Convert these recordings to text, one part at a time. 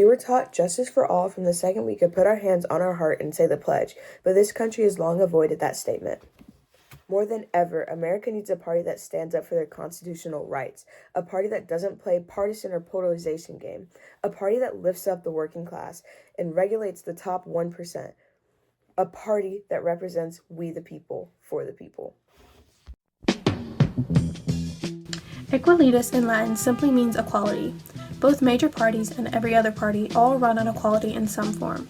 We were taught justice for all from the second we could put our hands on our heart and say the pledge, but this country has long avoided that statement. More than ever, America needs a party that stands up for their constitutional rights, a party that doesn't play partisan or polarization game, a party that lifts up the working class and regulates the top 1%, a party that represents we the people for the people. Equalitas in Latin simply means equality. Both major parties and every other party all run on equality in some form.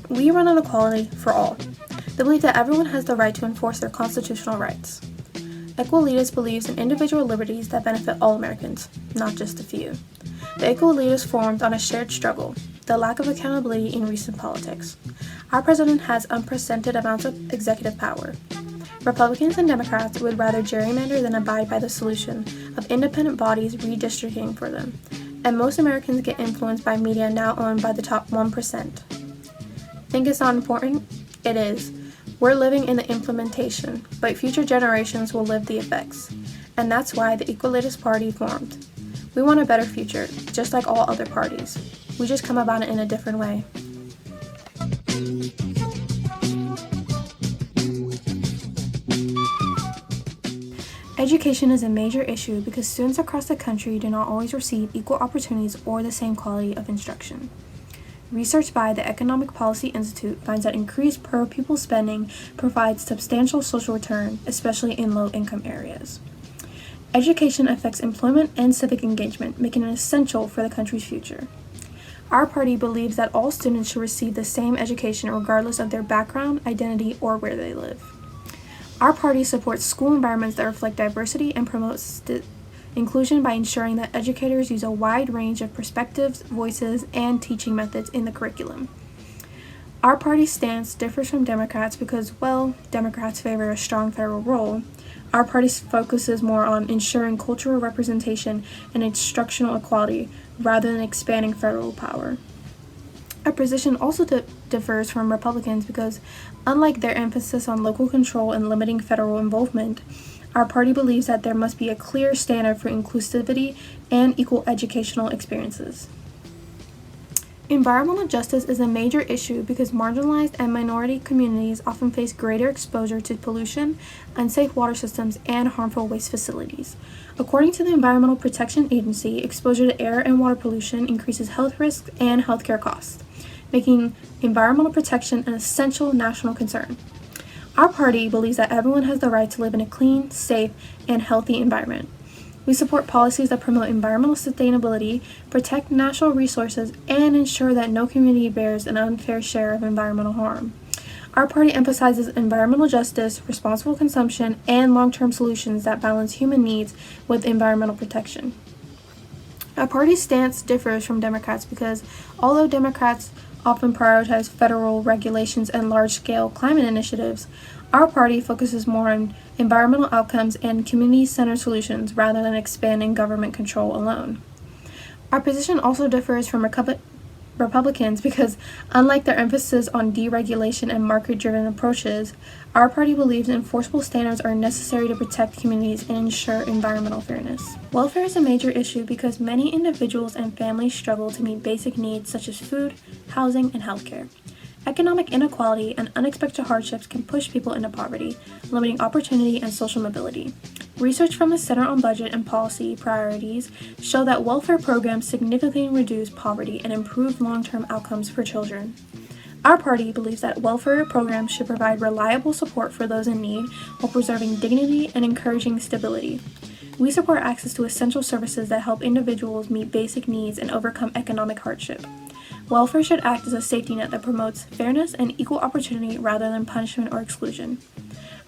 We run on equality for all. The belief that everyone has the right to enforce their constitutional rights. Equalitas believes in individual liberties that benefit all Americans, not just a few. The Equalitas formed on a shared struggle, the lack of accountability in recent politics. Our president has unprecedented amounts of executive power. Republicans and Democrats would rather gerrymander than abide by the solution of independent bodies redistricting for them, and most Americans get influenced by media now owned by the top 1%. Think it's not important? It is. We're living in the implementation, but future generations will live the effects, and that's why the Equalitas Party formed. We want a better future, just like all other parties. We just come about it in a different way. Education is a major issue because students across the country do not always receive equal opportunities or the same quality of instruction. Research by the Economic Policy Institute finds that increased per-pupil spending provides substantial social return, especially in low-income areas. Education affects employment and civic engagement, making it essential for the country's future. Our party believes that all students should receive the same education regardless of their background, identity, or where they live. Our party supports school environments that reflect diversity and promotes inclusion by ensuring that educators use a wide range of perspectives, voices, and teaching methods in the curriculum. Our party's stance differs from Democrats because, well, Democrats favor a strong federal role. Our party focuses more on ensuring cultural representation and instructional equality rather than expanding federal power. Our position also differs from Republicans because, unlike their emphasis on local control and limiting federal involvement, our party believes that there must be a clear standard for inclusivity and equal educational experiences. Environmental justice is a major issue because marginalized and minority communities often face greater exposure to pollution, unsafe water systems, and harmful waste facilities. According to the Environmental Protection Agency, exposure to air and water pollution increases health risks and healthcare costs, making environmental protection an essential national concern. Our party believes that everyone has the right to live in a clean, safe, and healthy environment. We support policies that promote environmental sustainability, protect natural resources, and ensure that no community bears an unfair share of environmental harm. Our party emphasizes environmental justice, responsible consumption, and long-term solutions that balance human needs with environmental protection. Our party's stance differs from Democrats because, although Democrats often prioritize federal regulations and large-scale climate initiatives, our party focuses more on environmental outcomes and community-centered solutions rather than expanding government control alone. Our position also differs from Republicans because, unlike their emphasis on deregulation and market-driven approaches, our party believes enforceable standards are necessary to protect communities and ensure environmental fairness. Welfare is a major issue because many individuals and families struggle to meet basic needs such as food, housing, and healthcare. Economic inequality and unexpected hardships can push people into poverty, limiting opportunity and social mobility. Research from the Center on Budget and Policy Priorities show that welfare programs significantly reduce poverty and improve long-term outcomes for children. Our party believes that welfare programs should provide reliable support for those in need while preserving dignity and encouraging stability. We support access to essential services that help individuals meet basic needs and overcome economic hardship. Welfare should act as a safety net that promotes fairness and equal opportunity rather than punishment or exclusion.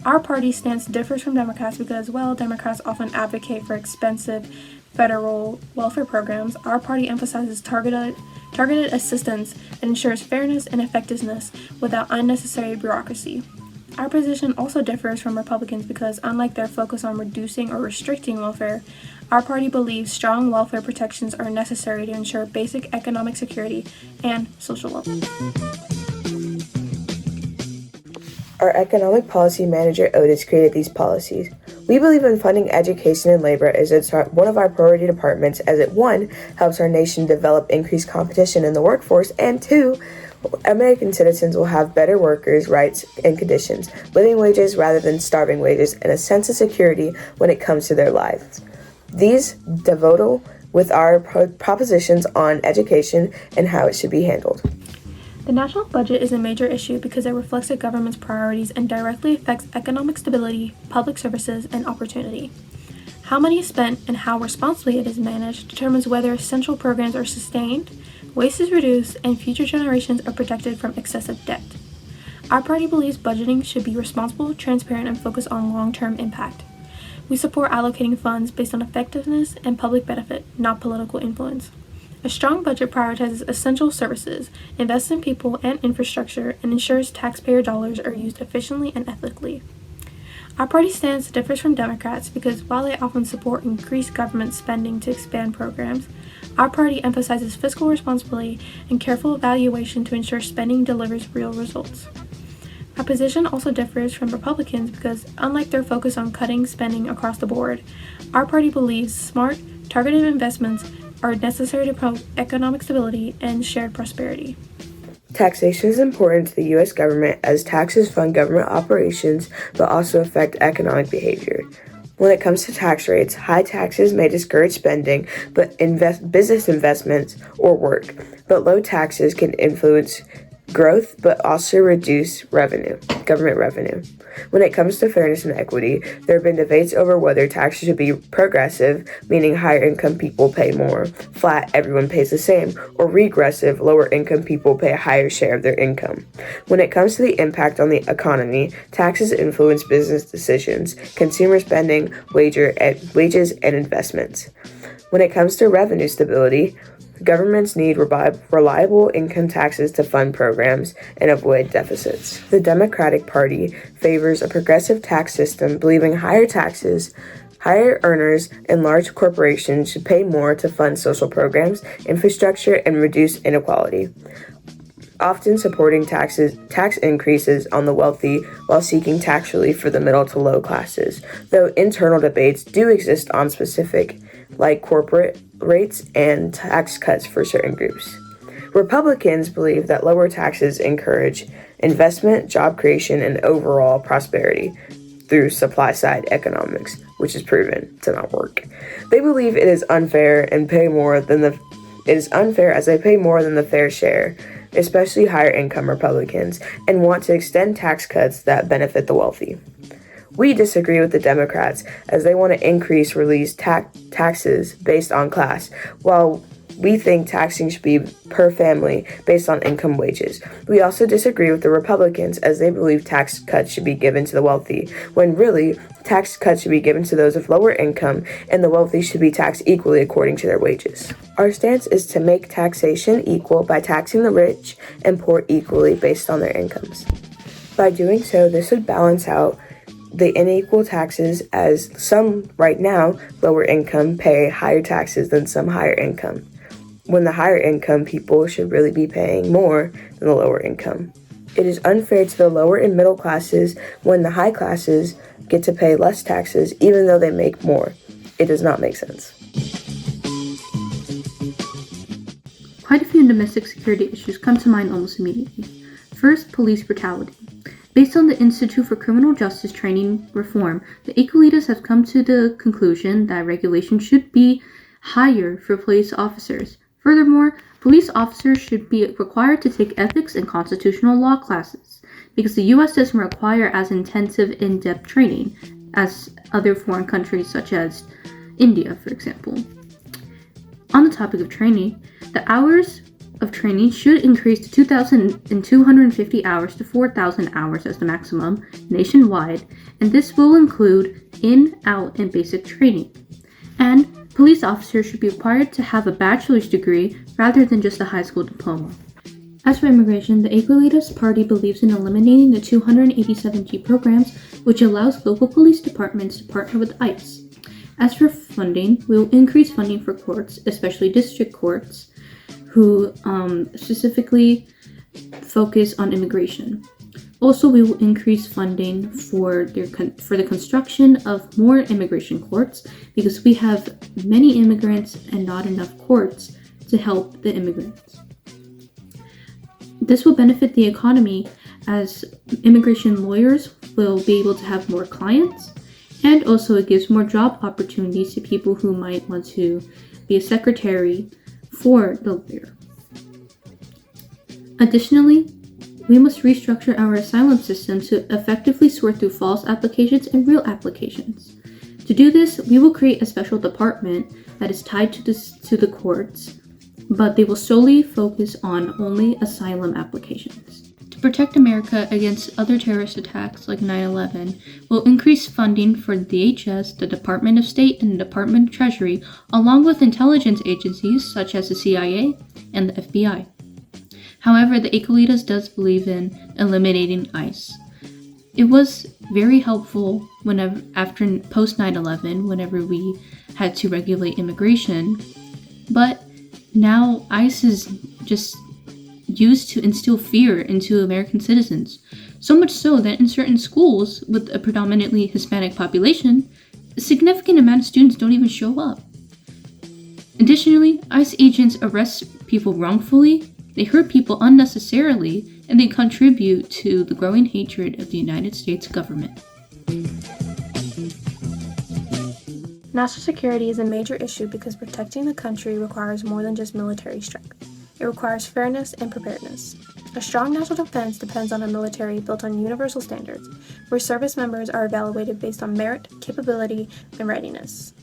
Our party stance differs from Democrats because, while Democrats often advocate for expensive federal welfare programs, our party emphasizes targeted assistance that ensures fairness and effectiveness without unnecessary bureaucracy. Our position also differs from Republicans because, unlike their focus on reducing or restricting welfare, our party believes strong welfare protections are necessary to ensure basic economic security and social well-being. Our economic policy manager, Otis, created these policies. We believe in funding education and labor as it's one of our priority departments as it, one, helps our nation develop increased competition in the workforce, and two, American citizens will have better workers' rights and conditions, living wages rather than starving wages, and a sense of security when it comes to their lives. These devote with our propositions on education and how it should be handled. The national budget is a major issue because it reflects the government's priorities and directly affects economic stability, public services, and opportunity. How money is spent and how responsibly it is managed determines whether essential programs are sustained, waste is reduced, and future generations are protected from excessive debt. Our party believes budgeting should be responsible, transparent, and focus on long-term impact. We support allocating funds based on effectiveness and public benefit, not political influence. A strong budget prioritizes essential services, invests in people and infrastructure, and ensures taxpayer dollars are used efficiently and ethically. Our party stance differs from Democrats because while they often support increased government spending to expand programs, our party emphasizes fiscal responsibility and careful evaluation to ensure spending delivers real results. Our position also differs from Republicans because, unlike their focus on cutting spending across the board, our party believes smart, targeted investments are necessary to promote economic stability and shared prosperity. Taxation is important to the U.S. government as taxes fund government operations but also affect economic behavior. When it comes to tax rates, high taxes may discourage spending but business investments or work, but low taxes can influence growth but also reduce government revenue. When it comes to fairness and equity, there have been debates over whether taxes should be progressive, meaning higher income people pay more, flat, everyone pays the same, or regressive, lower income people pay a higher share of their income. When it comes to the impact on the economy, taxes influence business decisions, consumer spending, wages, and investments. When it comes to revenue stability, governments need reliable income taxes to fund programs and avoid deficits. The Democratic Party favors a progressive tax system, believing higher taxes, higher earners, and large corporations should pay more to fund social programs, infrastructure, and reduce inequality, often supporting tax increases on the wealthy while seeking tax relief for the middle to low classes, though internal debates do exist on specific, like corporate rates and tax cuts for certain groups. Republicans believe that lower taxes encourage investment, job creation, and overall prosperity through supply-side economics, which is proven to not work. They believe it is unfair as they pay more than the fair share, especially higher income Republicans, and want to extend tax cuts that benefit the wealthy. We disagree with the Democrats as they want to increase taxes based on class, while we think taxing should be per family based on income wages. We also disagree with the Republicans as they believe tax cuts should be given to the wealthy, when really, tax cuts should be given to those of lower income and the wealthy should be taxed equally according to their wages. Our stance is to make taxation equal by taxing the rich and poor equally based on their incomes. By doing so, this would balance out the unequal taxes as some, right now, lower income pay higher taxes than some higher income, when the higher income people should really be paying more than the lower income. It is unfair to the lower and middle classes when the high classes get to pay less taxes even though they make more. It does not make sense. Quite a few domestic security issues come to mind almost immediately. First, police brutality. Based on the Institute for Criminal Justice Training Reform, the Equalitas have come to the conclusion that regulation should be higher for police officers. Furthermore, police officers should be required to take ethics and constitutional law classes, because the U.S. doesn't require as intensive in-depth training as other foreign countries such as India, for example. On the topic of training, the hours of training should increase to 2,250 hours to 4,000 hours as the maximum nationwide, and this will include in, out, and basic training. And police officers should be required to have a bachelor's degree rather than just a high school diploma. As for immigration, the Equalitas Party believes in eliminating the 287G programs, which allows local police departments to partner with ICE. As for funding, we will increase funding for courts, especially district courts, who specifically focus on immigration. Also, we will increase funding for the construction of more immigration courts because we have many immigrants and not enough courts to help the immigrants. This will benefit the economy as immigration lawyers will be able to have more clients, and also it gives more job opportunities to people who might want to be a secretary for the lawyer. Additionally, we must restructure our asylum system to effectively sort through false applications and real applications. To do this, we will create a special department that is tied to the courts, but they will solely focus on only asylum applications. To protect America against other terrorist attacks like 9/11, we'll increase funding for the DHS, the Department of State, and the Department of Treasury, along with intelligence agencies such as the CIA and the FBI. However, the Ecolitas does believe in eliminating ICE. It was very helpful after post 9/11, whenever we had to regulate immigration, but now ICE is just used to instill fear into American citizens. So much so that in certain schools with a predominantly Hispanic population, a significant amount of students don't even show up. Additionally, ICE agents arrest people wrongfully, they hurt people unnecessarily, and they contribute to the growing hatred of the United States government. National security is a major issue because protecting the country requires more than just military strength. It requires fairness and preparedness. A strong national defense depends on a military built on universal standards, where service members are evaluated based on merit, capability, and readiness.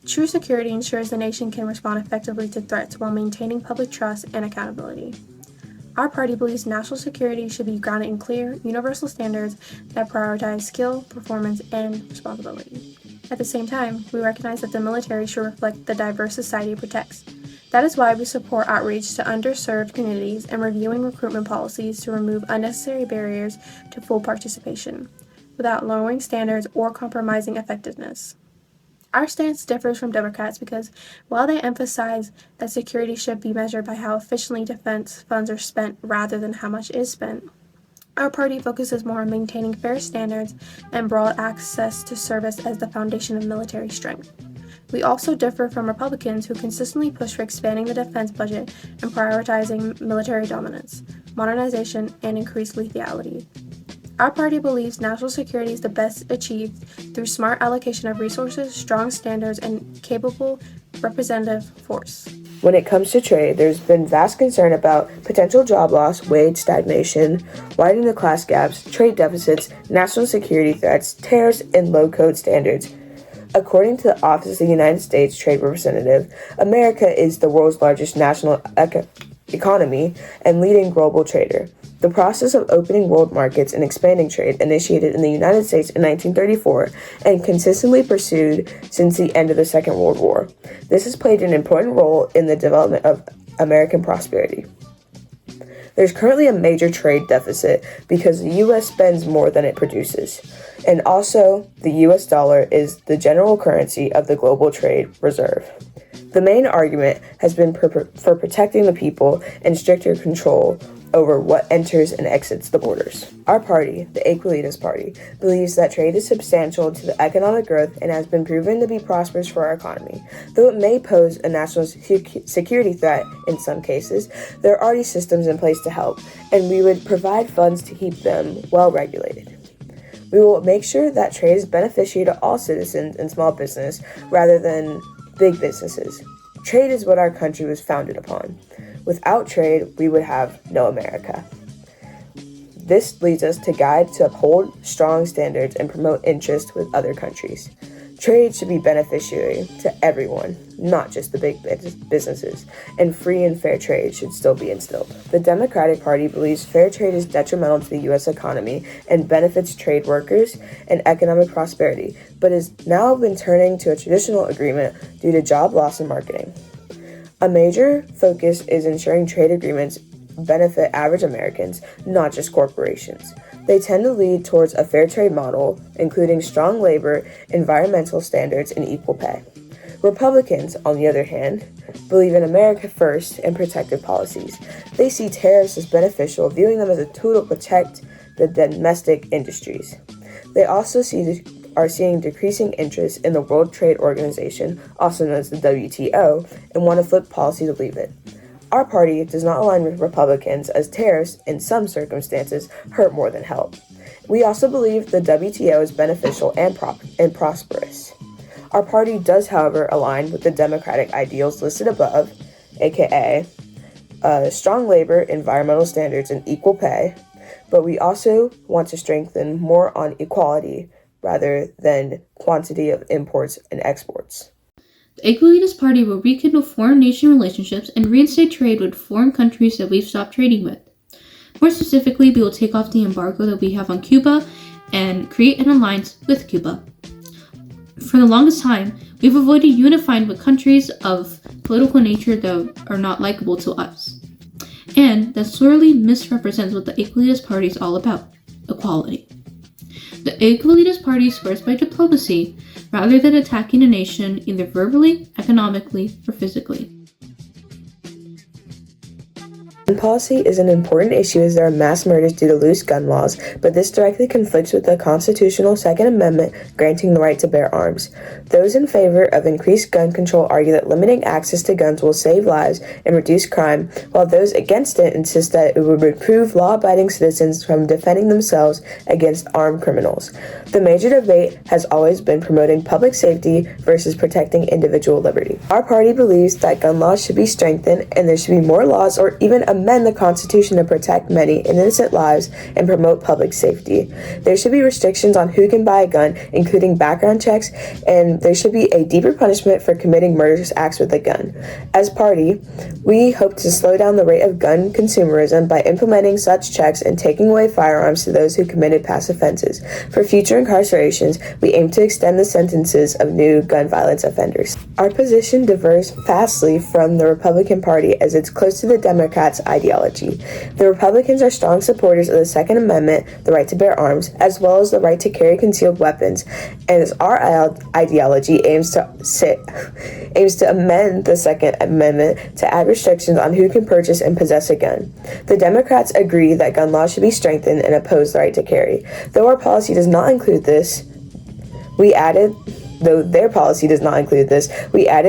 True security ensures the nation can respond effectively to threats while maintaining public trust and accountability. Our party believes national security should be grounded in clear, universal standards that prioritize skill, performance, and responsibility. At the same time, we recognize that the military should reflect the diverse society it protects. That is why we support outreach to underserved communities and reviewing recruitment policies to remove unnecessary barriers to full participation, without lowering standards or compromising effectiveness. Our stance differs from Democrats because while they emphasize that security should be measured by how efficiently defense funds are spent rather than how much is spent, our party focuses more on maintaining fair standards and broad access to service as the foundation of military strength. We also differ from Republicans who consistently push for expanding the defense budget and prioritizing military dominance, modernization, and increased lethality. Our party believes national security is the best achieved through smart allocation of resources, strong standards, and capable representative force. When it comes to trade, there's been vast concern about potential job loss, wage stagnation, widening the class gaps, trade deficits, national security threats, tariffs, and low code standards. According to the Office of the United States Trade Representative, America is the world's largest national economy and leading global trader. The process of opening world markets and expanding trade initiated in the United States in 1934 and consistently pursued since the end of the Second World War. This has played an important role in the development of American prosperity. There's currently a major trade deficit because the U.S. spends more than it produces. And also, the U.S. dollar is the general currency of the global trade reserve. The main argument has been for protecting the people and stricter control over what enters and exits the borders. Our party, the Ecolitas Party, believes that trade is substantial to the economic growth and has been proven to be prosperous for our economy. Though it may pose a national security threat in some cases, there are already systems in place to help, and we would provide funds to keep them well regulated. We will make sure that trade is beneficial to all citizens and small business rather than big businesses. Trade is what our country was founded upon. Without trade, we would have no America. This leads us to guide to uphold strong standards and promote interest with other countries. Trade should be beneficiary to everyone, not just the big businesses, and free and fair trade should still be instilled. The Democratic Party believes fair trade is detrimental to the U.S. economy and benefits trade workers and economic prosperity, but has now been turning to a traditional agreement due to job loss and marketing. A major focus is ensuring trade agreements benefit average Americans, not just corporations. They tend to lead towards a fair trade model, including strong labor, environmental standards, and equal pay. Republicans, on the other hand, believe in America first and protective policies. They see tariffs as beneficial, viewing them as a tool to protect the domestic industries. They also are seeing decreasing interest in the World Trade Organization, also known as the WTO, and want to flip policy to leave it. Our party does not align with Republicans, as tariffs, in some circumstances, hurt more than help. We also believe the WTO is beneficial and prosperous. Our party does, however, align with the democratic ideals listed above, aka strong labor, environmental standards, and equal pay, but we also want to strengthen more on equality rather than quantity of imports and exports. The Equalitas Party will rekindle foreign nation relationships and reinstate trade with foreign countries that we've stopped trading with. More specifically, we will take off the embargo that we have on Cuba and create an alliance with Cuba. For the longest time, we've avoided unifying with countries of political nature that are not likable to us. And that sorely misrepresents what the Equalitas Party is all about: equality. The Equalitas Party swears by diplomacy rather than attacking a nation either verbally, economically, or physically. Gun policy is an important issue as there are mass murders due to loose gun laws, but this directly conflicts with the constitutional Second Amendment granting the right to bear arms. Those in favor of increased gun control argue that limiting access to guns will save lives and reduce crime, while those against it insist that it would remove law-abiding citizens from defending themselves against armed criminals. The major debate has always been promoting public safety versus protecting individual liberty. Our party believes that gun laws should be strengthened and there should be more laws or even amend the Constitution to protect many innocent lives and promote public safety. There should be restrictions on who can buy a gun, including background checks, and there should be a deeper punishment for committing murderous acts with a gun. As party, we hope to slow down the rate of gun consumerism by implementing such checks and taking away firearms to those who committed past offenses. For future incarcerations, we aim to extend the sentences of new gun violence offenders. Our position differs vastly from the Republican Party as it's close to the Democrats' ideology. The Republicans are strong supporters of the Second Amendment, the right to bear arms, as well as the right to carry concealed weapons, and as our ideology aims to amend the Second Amendment to add restrictions on who can purchase and possess a gun. The Democrats agree that gun laws should be strengthened and oppose the right to carry. Though their policy does not include this, we added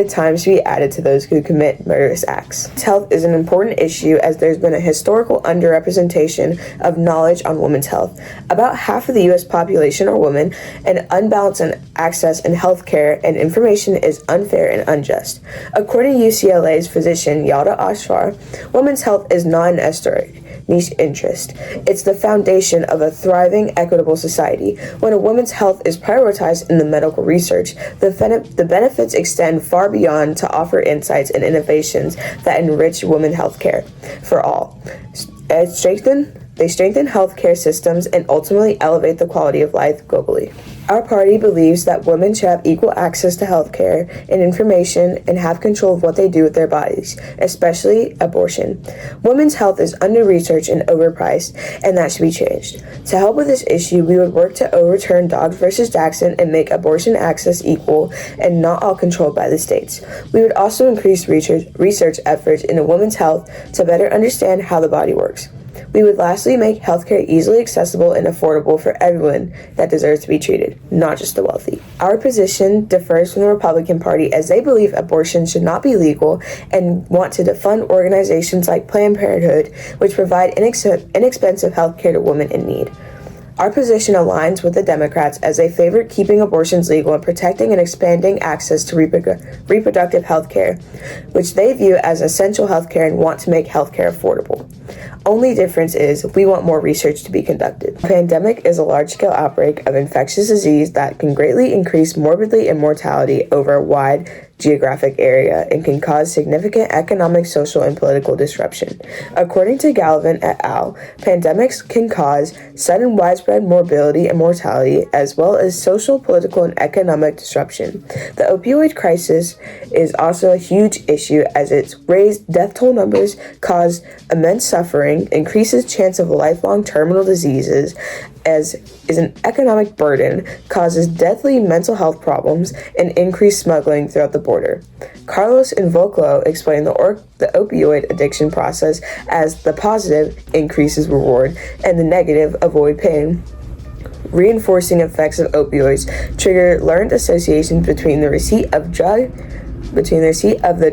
time to be added to those who commit murderous acts. Health is an important issue as there's been a historical underrepresentation of knowledge on women's health. About half of the U.S. population are women, and unbalanced access in health care and information is unfair and unjust. According to UCLA's physician Yalda Ashfar, women's health is not an esoteric niche interest. It's the foundation of a thriving, equitable society. When a woman's health is prioritized in the medical research, the benefits extend far beyond to offer insights and innovations that enrich women's health care for all. They strengthen healthcare systems and ultimately elevate the quality of life globally. Our party believes that women should have equal access to healthcare and information and have control of what they do with their bodies, especially abortion. Women's health is under-researched and overpriced, and that should be changed. To help with this issue, we would work to overturn Dobbs versus Jackson and make abortion access equal and not all controlled by the states. We would also increase research efforts into women's health to better understand how the body works. We would lastly make healthcare easily accessible and affordable for everyone that deserves to be treated, not just the wealthy. Our position differs from the Republican Party as they believe abortion should not be legal and want to defund organizations like Planned Parenthood, which provide inexpensive healthcare to women in need. Our position aligns with the Democrats as they favor keeping abortions legal and protecting and expanding access to reproductive health care, which they view as essential health care and want to make health care affordable. Only difference is we want more research to be conducted. A pandemic is a large-scale outbreak of infectious disease that can greatly increase morbidity and mortality over a wide geographic area and can cause significant economic, social, and political disruption. According to Galvin et al., pandemics can cause sudden widespread morbidity and mortality, as well as social, political, and economic disruption. The opioid crisis is also a huge issue as its raised death toll numbers cause immense suffering, increases chance of lifelong terminal diseases, as is an economic burden, causes deadly mental health problems, and increased smuggling throughout the border. border. Carlos Invoclo explained the opioid addiction process as the positive, increases reward, and the negative, avoid pain. Reinforcing effects of opioids trigger learned associations between the receipt of the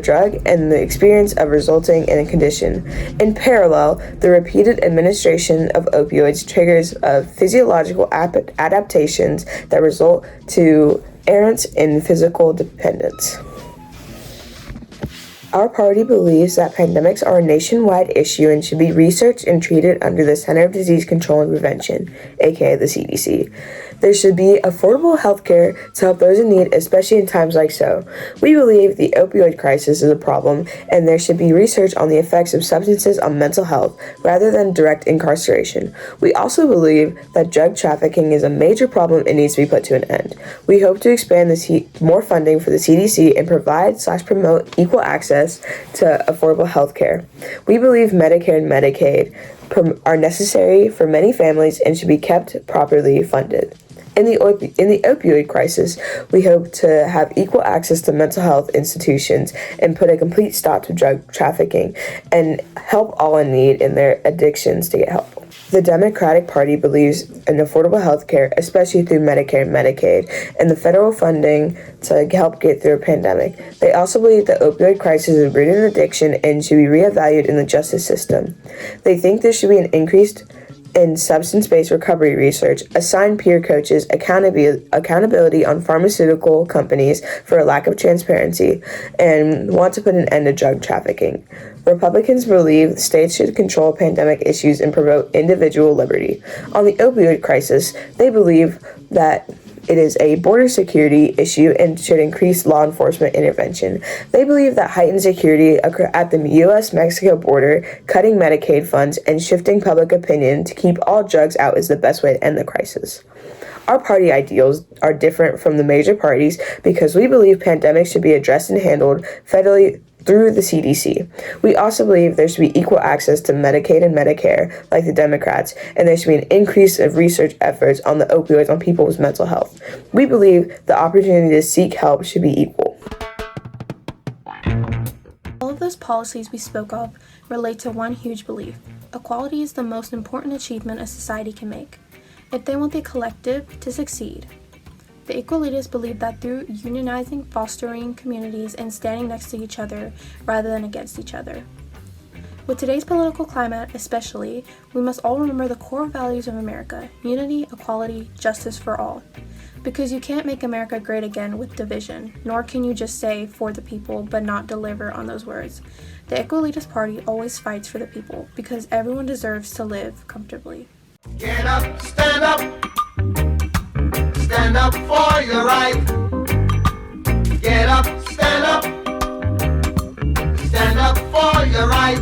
drug and the experience of resulting in a condition. In parallel, the repeated administration of opioids triggers physiological adaptations that result to errance in physical dependence. Our party believes that pandemics are a nationwide issue and should be researched and treated under the Center of Disease Control and Prevention, aka the CDC. There should be affordable health care to help those in need, especially in times like so. We believe the opioid crisis is a problem, and there should be research on the effects of substances on mental health rather than direct incarceration. We also believe that drug trafficking is a major problem and needs to be put to an end. We hope to expand more funding for the CDC and provide/promote equal access to affordable health care. We believe Medicare and Medicaid are necessary for many families and should be kept properly funded. In the opioid crisis, we hope to have equal access to mental health institutions and put a complete stop to drug trafficking and help all in need in their addictions to get help. The Democratic Party believes in affordable health care, especially through Medicare and Medicaid, and the federal funding to help get through a pandemic. They also believe the opioid crisis is rooted in addiction and should be reevaluated in the justice system. They think there should be an increase in substance-based recovery research, assign peer coaches accountability on pharmaceutical companies for a lack of transparency, and want to put an end to drug trafficking. Republicans believe states should control pandemic issues and promote individual liberty. On the opioid crisis, they believe that it is a border security issue and should increase law enforcement intervention. They believe that heightened security at the U.S.-Mexico border, cutting Medicaid funds, and shifting public opinion to keep all drugs out is the best way to end the crisis. Our party ideals are different from the major parties because we believe pandemics should be addressed and handled federally through the CDC. We also believe there should be equal access to Medicaid and Medicare, like the Democrats, and there should be an increase of research efforts on the opioids on people's mental health. We believe the opportunity to seek help should be equal. All of those policies we spoke of relate to one huge belief. Equality is the most important achievement a society can make if they want the collective to succeed. The Equalitas believe that through unionizing, fostering communities, and standing next to each other rather than against each other. With today's political climate especially, we must all remember the core values of America: unity, equality, justice for all. Because you can't make America great again with division, nor can you just say for the people but not deliver on those words. The Equalitas Party always fights for the people because everyone deserves to live comfortably. Get up, stand up. Stand up for your right. Get up, stand up. Stand up for your right.